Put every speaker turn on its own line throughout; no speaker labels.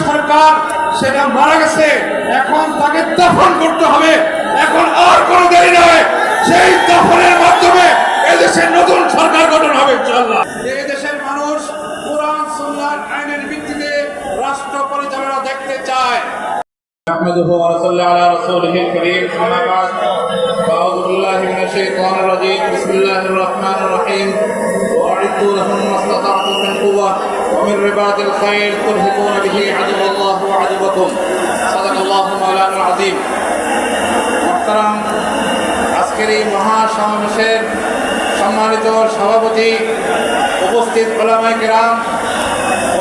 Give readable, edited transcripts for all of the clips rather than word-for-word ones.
সরকার সেটা মারা গেছে, এখন তাকে দাফন করতে হবে। এখন আর কোনো দেরি নয়, সেই দাফনের মাধ্যমে এদেশের নতুন সরকার গঠন হবে ইনশাআল্লাহ। এই দেশের মানুষ কোরআন সুন্নাহর আইনের ভিত্তিতে রাষ্ট্র পরিচালনা দেখতে চায়।
نحمده ونصلي على رسوله الكريم أما بعد فأعوذ بالله من الشيطان الرجيم بسم الله الرحمن الرحيم وأعدوا لهم ما استطعتم من قوة ومن رباط الخيل ترهبون به عدو الله وعدوكم صدق الله مولانا العظيم محترم আজকের এই মহা সমাবেশের সম্মানিত সভাপতি, উপস্থিত উলামায়ে কেরাম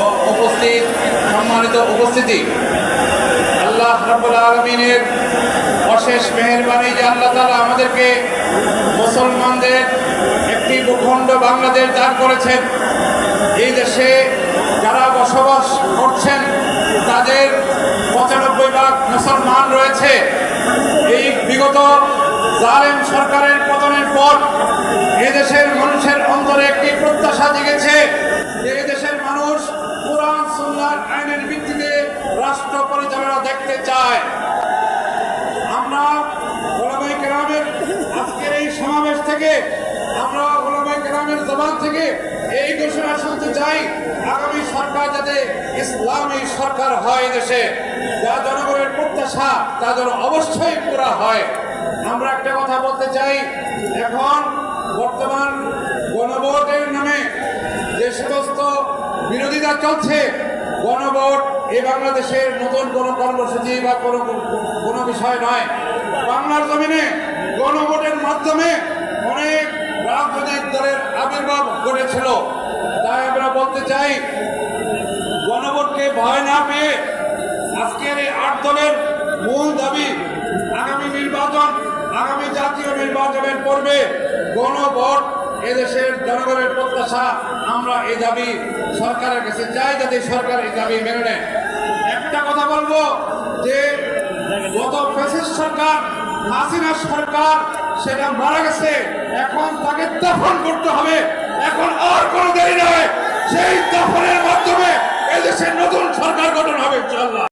ও উপস্থিত সম্মানিত উপস্থিতি, আল্লাহ রাব্বুল আলামিনের অশেষ মেহেরবানি যে আল্লাহ তাআলা আমাদেরকে মুসলমানদের একটি ভূখণ্ড বাংলাদেশ দান করেছেন। এই দেশে যারা বসবাস করছেন তাদের ৯৫% মুসলমান রয়েছে। এই বিগত জালেম সরকারের পতনের পর এদেশের মানুষের অন্তরে একটি প্রত্যাশা জেগেছে যে এদেশের মানুষ কোরআন সুন্নাহর আইনের ভিত্তিতে রাষ্ট্র পরিচালনা দেখতে চায়। আমরা উলামায়ে কেরামের আজকের এই সমাবেশ থেকে, আমরা উলামায়ে কেরামের জবান থেকে এই ঘোষণা শুনতে চাই, আগামী সরকার যাতে ইসলামী সরকার হয় দেশে, যা জনগণের প্রত্যাশা তা যেন অবশ্যই পুরা হয়। আমরা একটা কথা বলতে চাই, এখন বর্তমান গণভোটের নামে যে সমস্ত বিরোধিতা চলছে, গণভোট এই বাংলাদেশের নতুন কোনো কর্মসূচি বা কোনো বিষয় নয়। বাংলার জমিনে গণভোটের মাধ্যমে অনেক রাজনৈতিক দলের আবির্ভাব ঘটেছিল। তাই আমরা বলতে চাই, গণভোটকে ভয় না পেয়ে আজকের এই ৮ দলের মূল দাবি আগামী নির্বাচন, আগামী জাতীয় নির্বাচনের পূর্বে গণভোট এদেশের জনগণের প্রত্যাশা। আমরা এই দাবি সরকারের কাছে চাই, যাতে সরকার এই দাবি মেনে নেয়। একটা কথা বলবো যে গত ফ্যাসিস্ট সরকার, হাসিনা সরকার সেটা মারা গেছে, এখন তাকে দাফন করতে হবে। এখন আর কোনো দেরি নয়, সেই দাফনের মাধ্যমে এদেশের নতুন সরকার গঠন হবে ইনশাআল্লাহ।